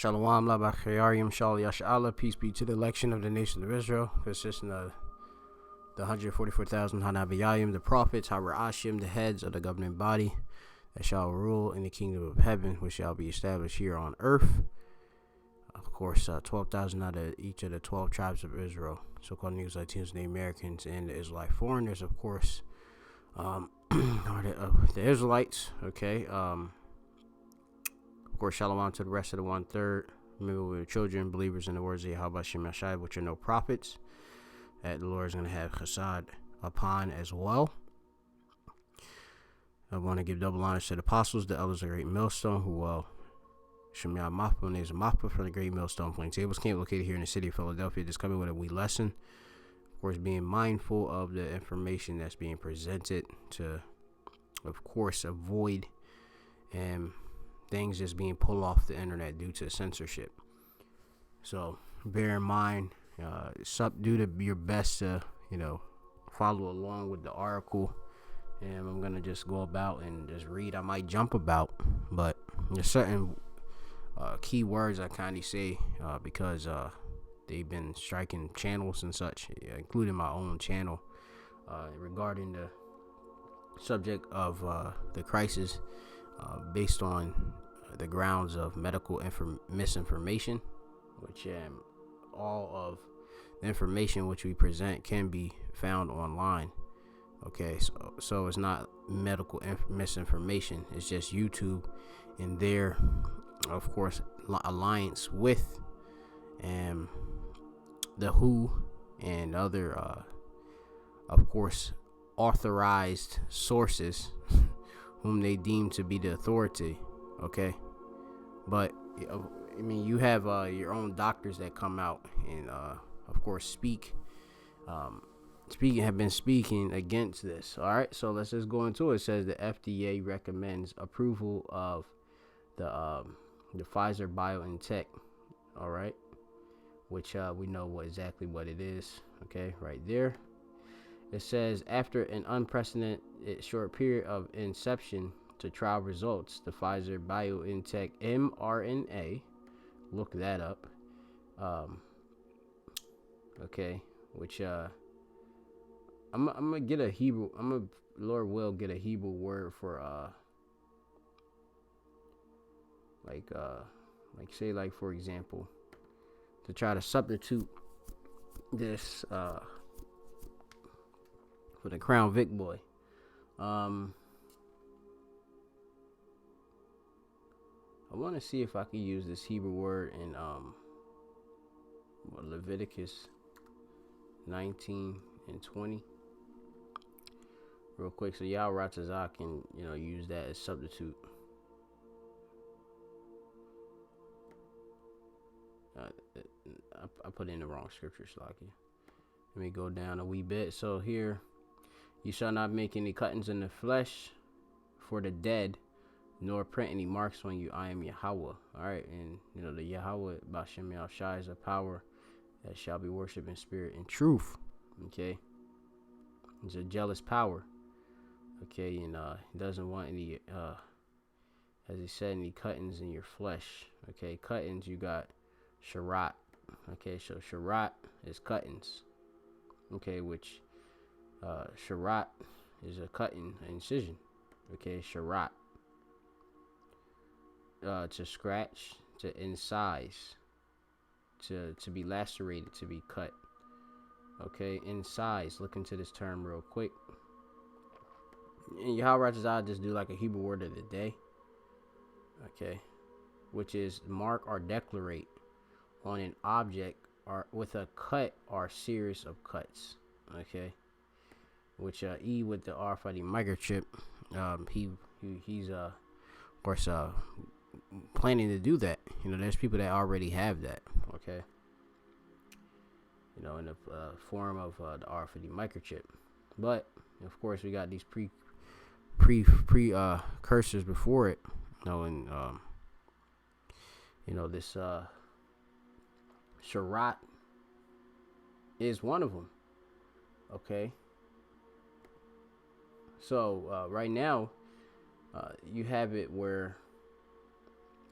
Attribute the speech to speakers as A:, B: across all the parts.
A: Shalom, Labachayarium, Shal Yash'Allah, peace be to the election of the nation of Israel, consisting of the 144,000 Hanabiyayim, the prophets, Harashim, the heads of the governing body, that shall rule in the kingdom of heaven, which shall be established here on earth. Of course, 12,000 out of each of the 12 tribes of Israel, so-called Negroes, Latinos, Native Americans, and the Israelite foreigners, of course, are the Israelites, okay? Of course, shalom to the rest of the 1/3. Remember, we're children, believers in the words of Yahweh Shem Yashai, which are no prophets, that the Lord is going to have chesed upon as well. I want to give double honors to the apostles, the elders of the great millstone, who Shemya Mappa, and there's a Mappa from the great millstone Plain Tables Camp, located here in the city of Philadelphia, just coming with a wee lesson. Of course, being mindful of the information that's being presented to, of course, avoid things just being pulled off the internet due to censorship. So bear in mind, do your best to, follow along with the article. And I'm going to just go about and just read. I might jump about, but there's certain key words I kind of say because they've been striking channels and such, including my own channel, regarding the subject of the crisis based on the grounds of medical misinformation, which all of the information which we present can be found online. Okay, so it's not medical misinformation. It's just YouTube and their, of course, alliance with the WHO and other, of course, authorized sources whom they deem to be the authority. Okay, but I mean, you have your own doctors that come out and of course have been speaking against this. All right, so let's just go into it. It says the FDA recommends approval of the Pfizer Biontech, all right, which we know exactly what it is. Okay, right there. It says after an unprecedented short period of inception to trial results, the Pfizer BioNTech mRNA, look that up. Okay, which I'm gonna get a Hebrew. Lord will get a Hebrew word for like say, like, for example, to try to substitute this for the Crown Vic boy. I want to see if I can use this Hebrew word in Leviticus 19 and 20 real quick, so y'all Ratazah can use that as substitute. I put in the wrong scripture, Slaki. Let me go down a wee bit. So here, you shall not make any cuttings in the flesh for the dead, nor print any marks on you. I am Yahweh. All right, and the Yahweh Bashem Yahshai is a power that shall be worshipped in spirit and truth. Okay, it's a jealous power. Okay, and he doesn't want any, as he said, any cuttings in your flesh. Okay, cuttings, you got sharat. Okay, so sharat is cuttings. Okay, which sharat is a cutting, an incision. Okay, sharat. To scratch, to incise, to be lacerated, to be cut. Okay, incise. Look into this term real quick. And Yahweh Ratazah just do like a Hebrew word of the day. Okay, which is mark or declarate on an object or with a cut or series of cuts. Okay, which E with the RFID microchip, he's of course planning to do that. There's people that already have that. Okay, in the form of the RFID microchip, but of course we got these precursors before it. And this sharat is one of them. Okay, so right now you have it where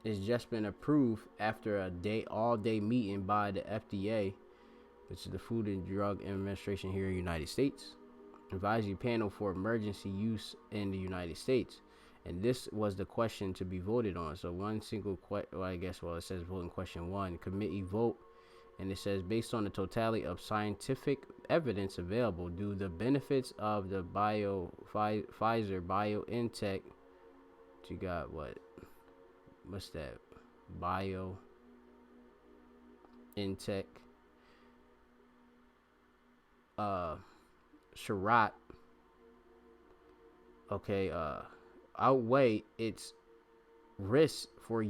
A: it's just been approved after a all-day meeting by the FDA, which is the Food and Drug Administration here in the United States, advisory panel for emergency use in the United States. And this was the question to be voted on. So one single it says voting question one, committee vote. And it says, based on the totality of scientific evidence available, do the benefits of the Pfizer Biontech, you got what's that? Biontech, Sharat, outweigh its risks for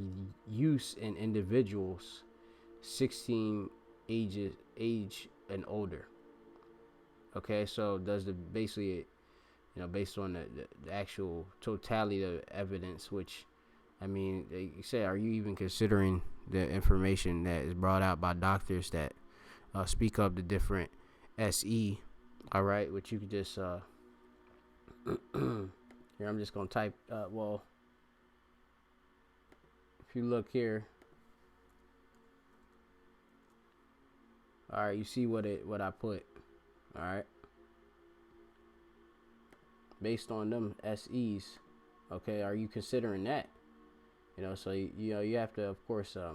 A: use in individuals 16 age and older. Okay, so does the basically, based on the actual totality of evidence, which, I mean, they say, are you even considering the information that is brought out by doctors that speak of the different SE? All right, which you could just here, I'm just gonna type. If you look here, all right, you see what I put. All right, based on them SEs. Okay, are you considering that? So you have to, of course, to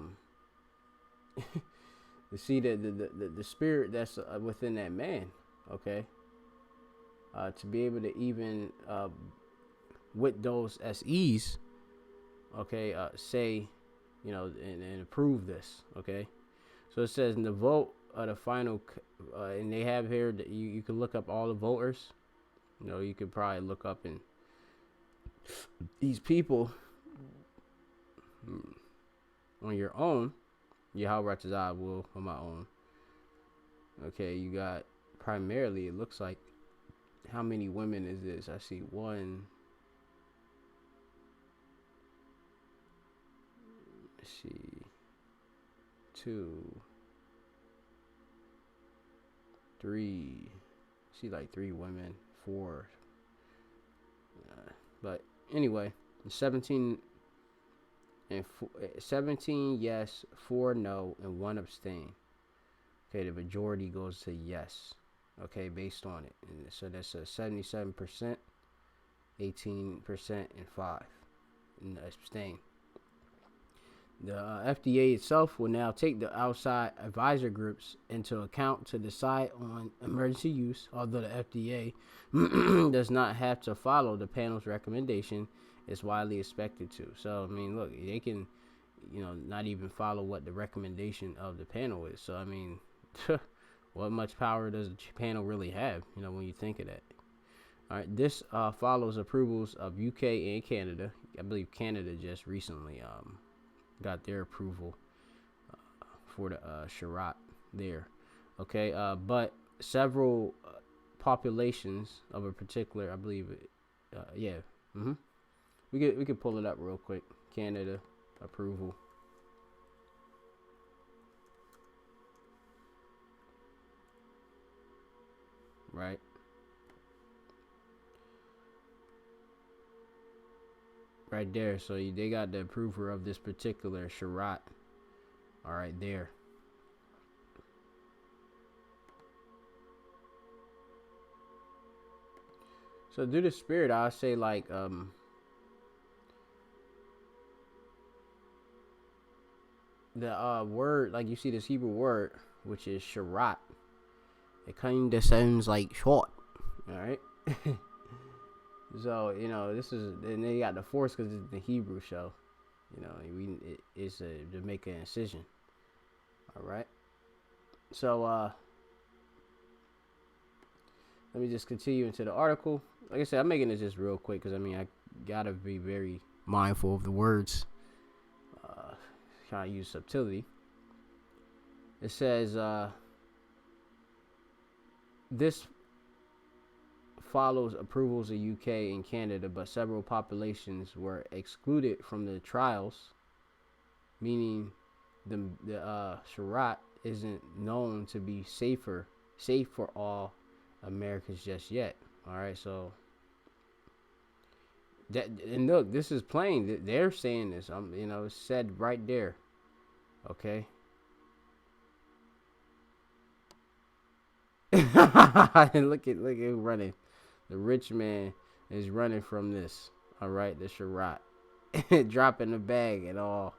A: see the spirit that's within that man. Okay, to be able to even with those SEs, okay, say, and approve this. Okay, so it says in the vote of the final, and they have here that you can look up all the voters. You could probably look up and these people on your own. How much I will on my own. Okay, you got primarily, it looks like, how many women is this? I see 1. Let's see, 2, 3. See, like 3 women, 4. But anyway, 17 yes, 4 no, and 1 abstain. Okay, the majority goes to yes. Okay, based on it. And so that's a 77%, 18%, and 5 and abstain. The FDA itself will now take the outside advisor groups into account to decide on emergency use, although the FDA does not have to follow the panel's recommendation. It's widely expected to. So, I mean, look, they can, not even follow what the recommendation of the panel is. So, I mean, what much power does the panel really have, when you think of that? All right, this follows approvals of UK and Canada. I believe Canada just recently got their approval for the Sharat there. Okay, but several populations of a particular, I believe, we could pull it up real quick. Canada approval. Right. Right there. So they got the approval of this particular Sharat. All right, there. So due to spirit, I'll say like the word, like you see this Hebrew word, which is Sharat. It kind of sounds like short. All right. So, this is, and they got the force because it's the Hebrew show. It's to make an incision. All right. So, let me just continue into the article. Like I said, I'm making this just real quick because, I gotta be very mindful of the words. Trying to use subtlety. It says, this follows approvals of UK and Canada, but several populations were excluded from the trials, meaning the Sharat isn't known to be safe for all Americans just yet. All right, so That, and look, this is plain. They're saying this. It's said right there. Okay. Look at running. The rich man is running from this. All right, the Sherrod dropping the bag and all,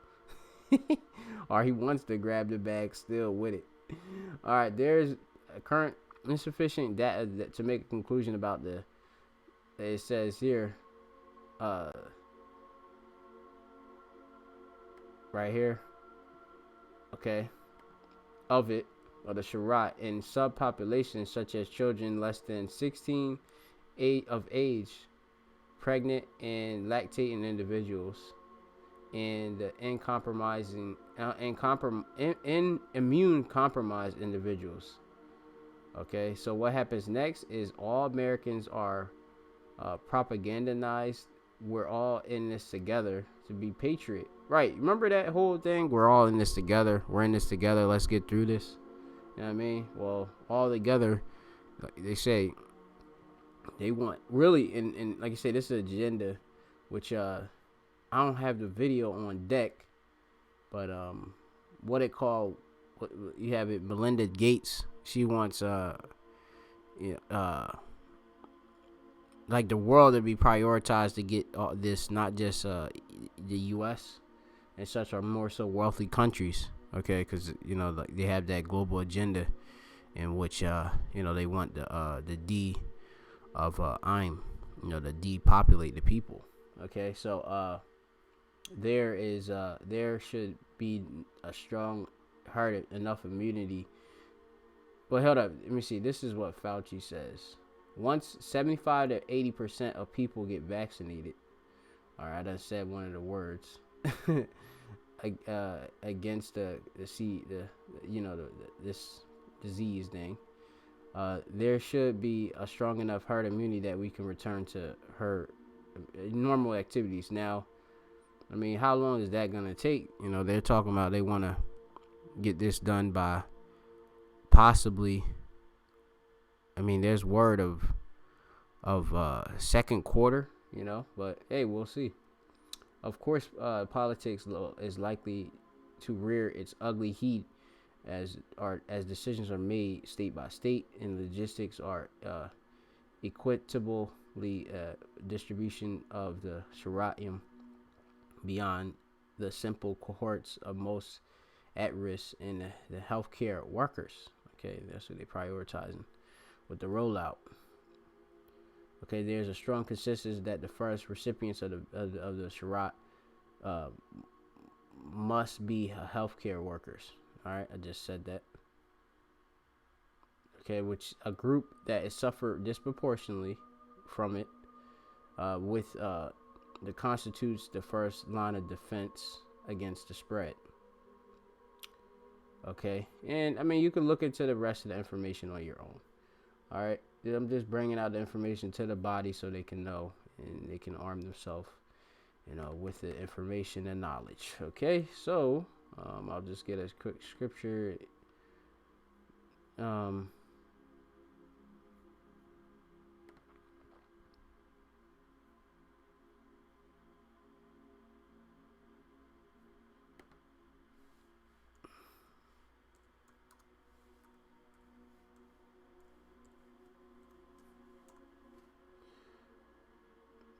A: or he wants to grab the bag still with it. All right, there's a current insufficient data to make a conclusion about the. It says here, uh, right here, okay, of it, or the Sherrod in subpopulations such as children less than 16 of age, pregnant and lactating individuals, and in immune compromised individuals. Okay, so what happens next is all Americans are propagandized. We're all in this together to be patriot. Right? Remember that whole thing? We're all in this together. We're in this together. Let's get through this. You know what I mean? Well, all together, like they say, they want really, and like I say, this is an agenda, which I don't have the video on deck, but what it called, what you have it, Melinda Gates. She wants like the world to be prioritized to get this, not just the U.S. and such are more so wealthy countries. Okay, because like they have that global agenda in which they want the D of I'm, to depopulate the people. Okay, so there should be a strong herd enough immunity. But hold up, let me see. This is what Fauci says. Once 75 to 80% of people get vaccinated, all right, I done said one of the words against this disease thing. There should be a strong enough herd immunity that we can return to herd normal activities. Now, I mean, how long is that gonna take? They're talking about they want to get this done by possibly. I mean, there's word of second quarter. But hey, we'll see. Of course, politics is likely to rear its ugly head as decisions are made state by state and logistics are equitably distribution of the Shariah beyond the simple cohorts of most at risk in the healthcare workers. Okay, that's what they're prioritizing with the rollout. Okay, there's a strong consensus that the first recipients of the Shariah must be healthcare workers. All right, I just said that. Okay, which a group that is suffered disproportionately from it, with that constitutes the first line of defense against the spread. Okay, and I mean you can look into the rest of the information on your own. All right, I'm just bringing out the information to the body so they can know and they can arm themselves, with the information and knowledge. Okay, so I'll just get a quick scripture.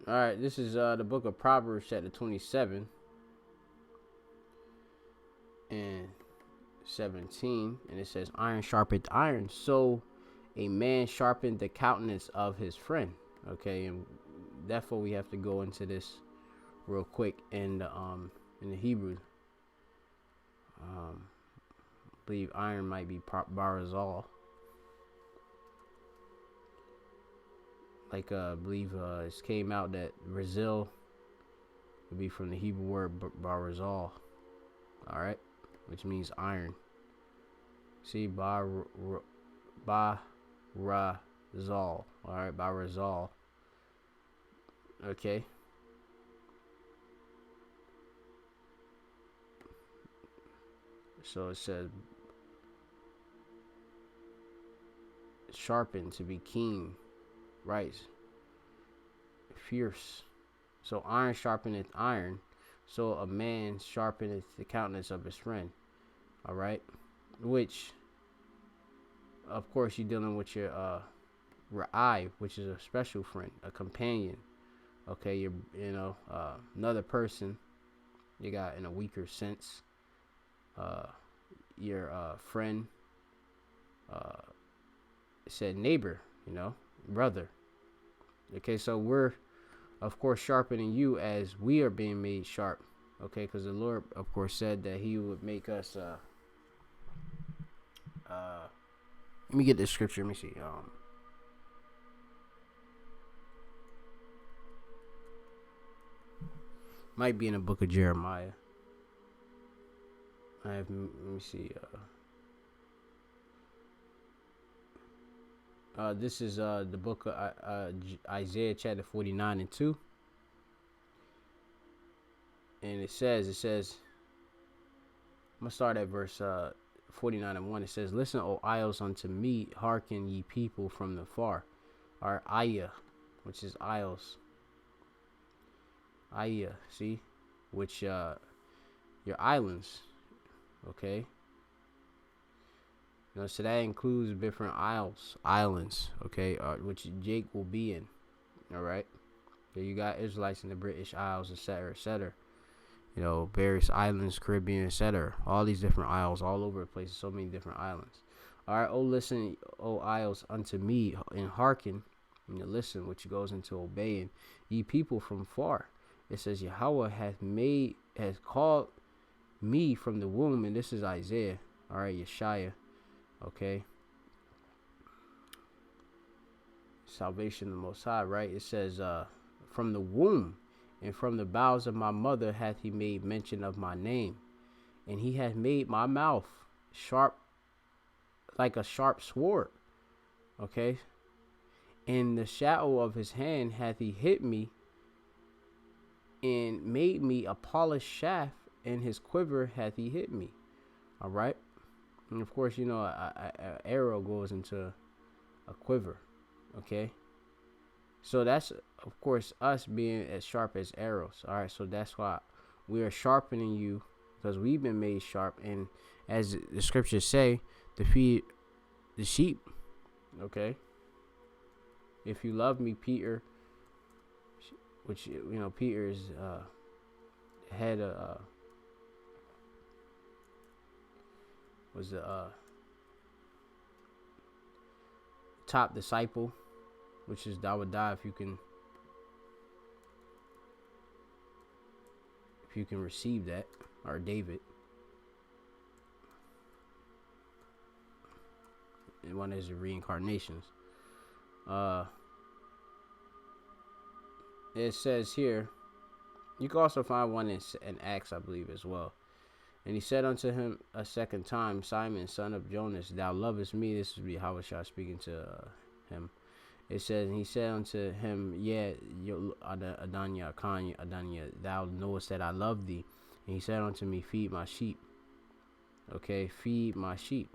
A: All right, this is the book of Proverbs, chapter 27 and 17, and it says, "Iron sharpened iron, so a man sharpened the countenance of his friend." Okay, and therefore we have to go into this real quick in the Hebrew. I believe iron might be barazal. Like I believe it came out that Brazil would be from the Hebrew word barazal. All right, which means iron. See, barazal. All right, barazal. Okay. So it says sharpen, to be keen, right? Fierce, So iron sharpeneth iron. So a man sharpeneth the countenance of his friend. All right, which, of course, you're dealing with your eye, which is a special friend, a companion. Okay, another person you got in a weaker sense. Your friend. Said neighbor, brother. Okay, so we're, of course, sharpening you as we are being made sharp. Okay, because the Lord, of course, said that He would make us. Let me get this scripture. Let me see. Might be in the book of Jeremiah. Let me see. This is the book of Isaiah chapter 49 and 2. And it says, I'm going to start at verse 49 and 1. It says, listen, O isles, unto me, hearken ye people from the far. Or Aya, which is isles. Aya, see? Which, your islands, okay? So that includes different islands, okay? Which Jake will be in, all right? So you got Israelites in the British Isles, etc., etc. Various islands, Caribbean, etc. All these different isles, all over the place. So many different islands. All right, listen, O isles, unto me, and hearken, listen, which goes into obeying, ye people from far. It says, Yahweh has called me from the womb, and this is Isaiah, all right, Yeshaya, okay. Salvation of the Most High, right? It says, from the womb, and from the bowels of my mother hath he made mention of my name. And he hath made my mouth sharp like a sharp sword. Okay. In the shadow of his hand hath he hid me, and made me a polished shaft. In his quiver hath he hid me. All right. And of course, an arrow goes into a quiver. Okay. So that's, of course, us being as sharp as arrows. All right, so that's why we are sharpening you, because we've been made sharp. And as the scriptures say, to feed the sheep. Okay. If you love me, Peter, which, Peter is head of, was the top disciple, which is I would die if you can receive that, or David, and one is the reincarnations. It says here, you can also find one in Acts, I believe, as well. And he said unto him a second time, Simon, son of Jonas, thou lovest me. This would be Yahushua speaking to him. It says, and he said unto him, yeah, Adanya, thou knowest that I love thee. And he said unto me, feed my sheep. Okay, feed my sheep.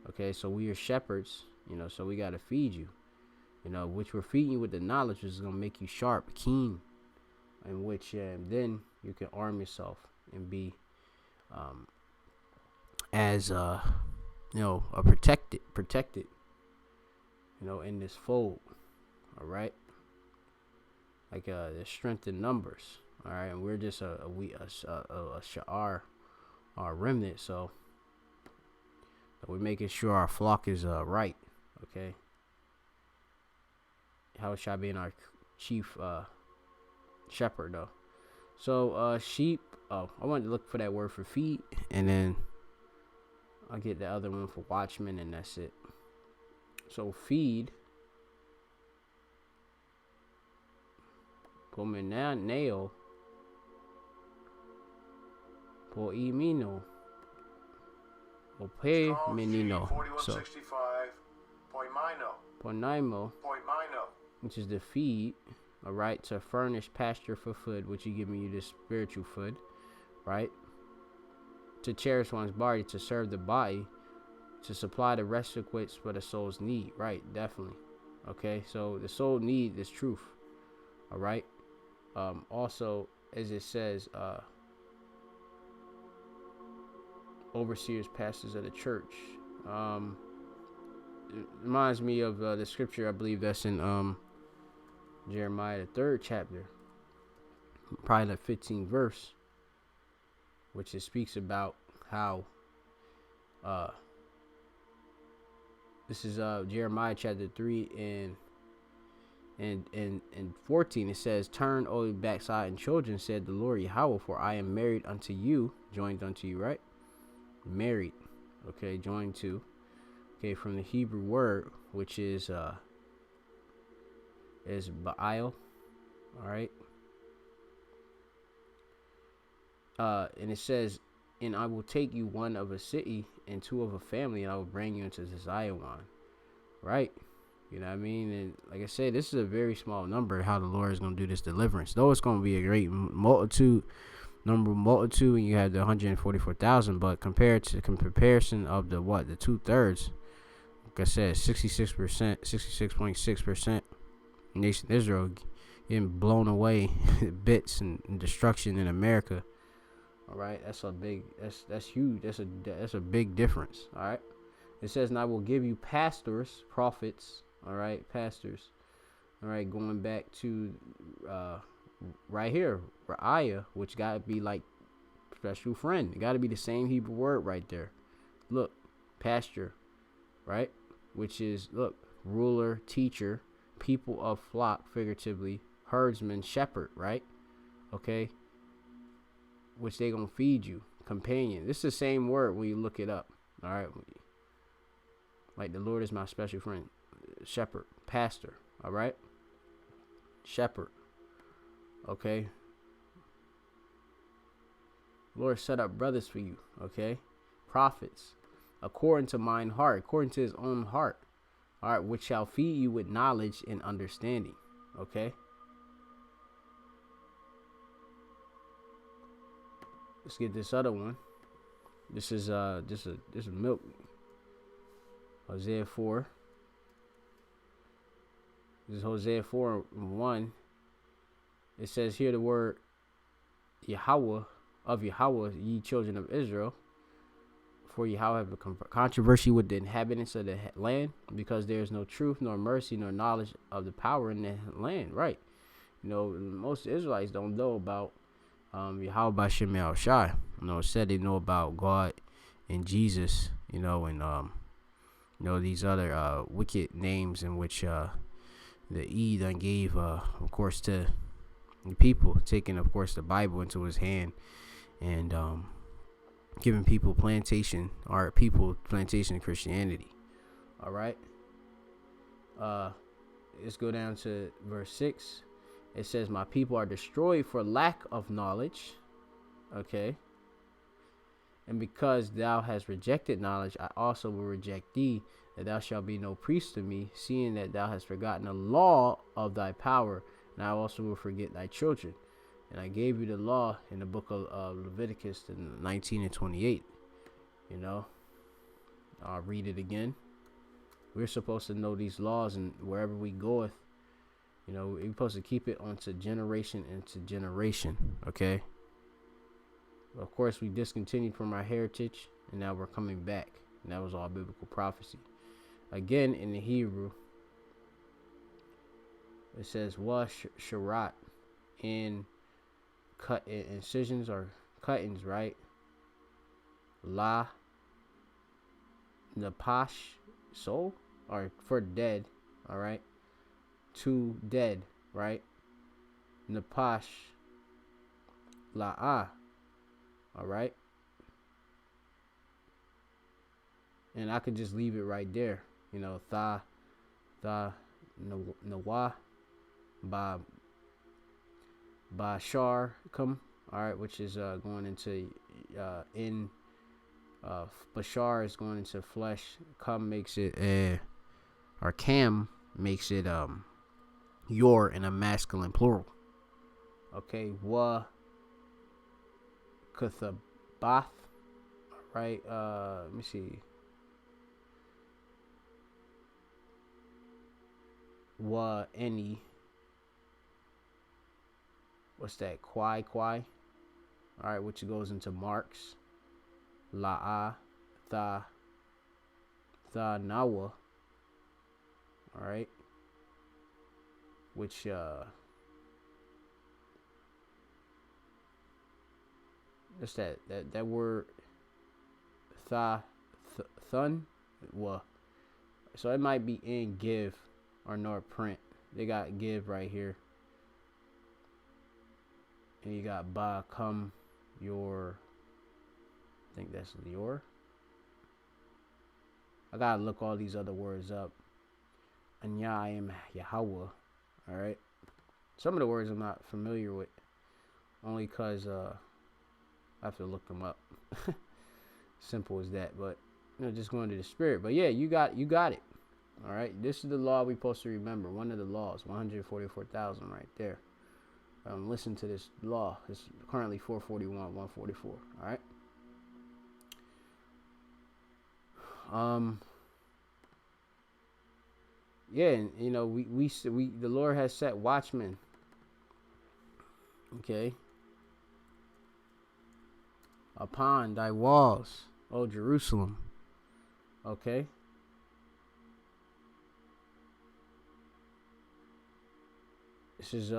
A: Okay, so we are shepherds, so we got to feed you. Which we're feeding you with the knowledge, which is going to make you sharp, keen, in which then you can arm yourself and be as a protected, in this fold. All right, like the strength in numbers. All right, and we're just a sha'ar, our remnant. So we're making sure our flock is right. Okay, how shall I be our chief shepherd though? So sheep. Oh, I wanted to look for that word for feed, and then I'll get the other one for watchman, and that's it. So feed. Pomeneo. Poimino. Ope menino. So Ponaimo, which is the feed, all right, to furnish pasture for food, which you giving you this spiritual food, right? To cherish one's body, to serve the body, to supply the requisites for the soul's need, right? Definitely. Okay, so the soul need is truth, all right? Also, as it says, overseers, pastors of the church. It reminds me of the scripture, I believe that's in Jeremiah, the 3rd chapter, probably the 15th verse, which it speaks about how this is Jeremiah chapter 3 and 14. It says, "Turn, O backsliding children, said the Lord Yahweh, for I am married unto you," joined unto you, right? Married, okay, joined to, okay, from the Hebrew word, which is Baal, all right. And it says, "And I will take you one of a city and two of a family, and I will bring you into Zion," right? You know what I mean? And like I said, this is a very small number. How the Lord is going to do this deliverance, though it's going to be a great multitude, and you have the 144,000. But compared to comparison of the 2/3, like I said, 66%, 66.6%, nation Israel getting blown away, bits and destruction in America. All right, that's huge. That's a big difference. All right, it says, "And I will give you pastors, prophets." All right, pastors. All right, going back to right here, Ra'aya, which gotta be like special friend. It gotta be the same Hebrew word right there. Look, pasture, right? Which is, look, ruler, teacher, people of flock, figuratively, herdsman, shepherd, right? Okay, which they gonna feed you, companion. This is the same word when you look it up. All right, like the Lord is my special friend, shepherd, pastor. All right, shepherd. Okay, Lord set up brothers for you. Okay, prophets, according to mine heart, according to his own heart. All right, which shall feed you with knowledge and understanding. Okay. Let's get this other one. This is milk. Hosea 4. This is Hosea 4:1. It says here the word Yahweh, of Yahweh, ye children of Israel. For Yahweh have a controversy with the inhabitants of the land, because there is no truth, nor mercy, nor knowledge of the power in the land. Right. You know, most Israelites don't know about Yahweh Bashem El Shai. You know, said they know about God and Jesus, you know, and these other wicked names in which the Eid gave, of course, to the people, taking, of course, the Bible into his hand and giving people plantation Christianity. All right. Let's go down to verse 6. It says, "My people are destroyed for lack of knowledge." Okay. "And because thou hast rejected knowledge, I also will reject thee, that thou shalt be no priest to me, seeing that thou hast forgotten the law of thy power, and I also will forget thy children. And I gave you the law in the book of Leviticus 19 and 28. You know, I'll read it again. We're supposed to know these laws, and wherever we goeth, you know, we're supposed to keep it onto generation into generation. Okay. Of course, we discontinued from our heritage, and now we're coming back. And that was all biblical prophecy. Again, in the Hebrew, it says "wa sharat," in cut incisions or cuttings, right? La napash, soul, or for dead, all right? To dead, right? Napash la'ah, all right? And I could just leave it right there, you know, tha nawa ba shar come, all right, which is going into in bashar is going into flesh. Come makes it or cam makes it your in a masculine plural. Okay, wa kathabath, right? Let me see. Wa any what's that? Kwai. All right, which goes into marks. La'a, tha, nawa. All right, which what's that word? Thun, wa. So it might be in give or nor print. They got give right here. And you got ba come your. I think that's your. I gotta look all these other words up. Anya I am Yahweh. Alright. Some of the words I'm not familiar with. Only cause I have to look them up. Simple as that. But just going to the spirit. But yeah, you got it. Alright. This is the law we're supposed to remember. One of the laws. 144,000 right there. Listen to this law. It's currently 441, 144. All right. Yeah, and we the Lord has set watchmen. Okay. Upon thy walls, O Jerusalem. Okay. This is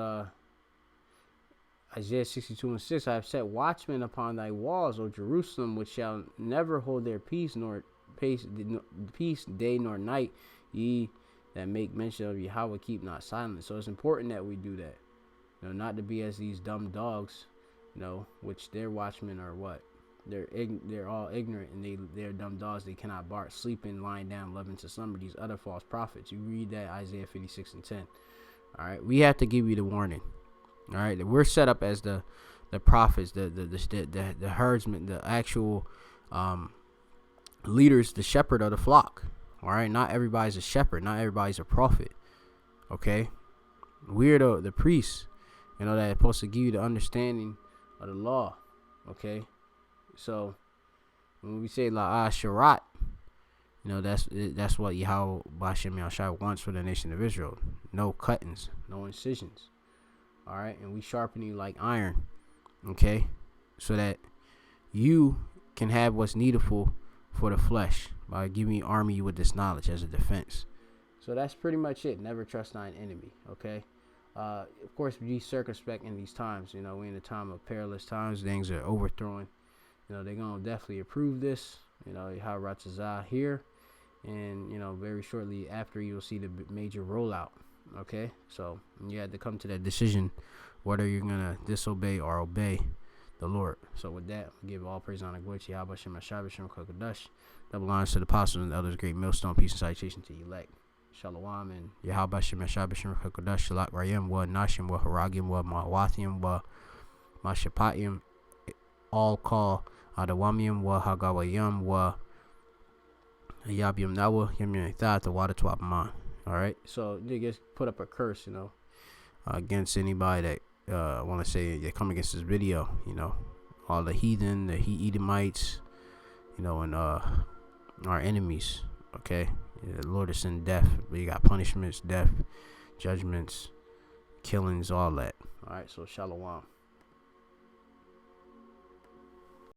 A: Isaiah 62:6. I have set watchmen upon thy walls, O Jerusalem, which shall never hold their peace day nor night. Ye that make mention of Yahweh keep not silent. So it's important that we do that. Not to be as these dumb dogs, which their watchmen are what? They're all ignorant, and they're dumb dogs. They cannot bark, sleeping, lying down, loving to slumber. These other false prophets. You read that Isaiah 56:10. All right, we have to give you the warning. All right, we're set up as the prophets, the herdsmen, the actual leaders, the shepherd of the flock. All right, not everybody's a shepherd, not everybody's a prophet. Okay, we're the priests, that are supposed to give you the understanding of the law. Okay, so when we say La Asharat, that's what Yahweh Bashem Yahshai wants for the nation of Israel. No cuttings, no incisions. All right, and we sharpen you like iron, okay, so that you can have what's needful for the flesh by arming you with this knowledge as a defense. So that's pretty much it. Never trust thine enemy, okay? Of course, be circumspect in these times. We're in a time of perilous times. Things are overthrowing. They're going to definitely approve this, Yahweh Ratzazah here. And, very shortly after, you'll see the major rollout. Okay, so you had to come to that decision whether you're gonna disobey or obey the Lord. So with that, we give all praise, honor, glory to Yahweh Shem Hashem Shem Kokodash. Double honors to the apostles and the elders, great millstone, peace and salutation to elect. Shalom and Yahweh Shem Hashem Shem Kokodash. Shalak Rayim wa Nashim wa Haragim wa Mawathiim wa Mashapatiyim. All call Adawamium wa Hagawayim wa Yabium Nawa Yamyam Thad the water to Abaman. All right, so they just put up a curse, against anybody that want to say they come against this video, all the heathen, the Edomites, and our enemies. Okay, the Lord is in death. We got punishments, death, judgments, killings, all that. All right, so shalom.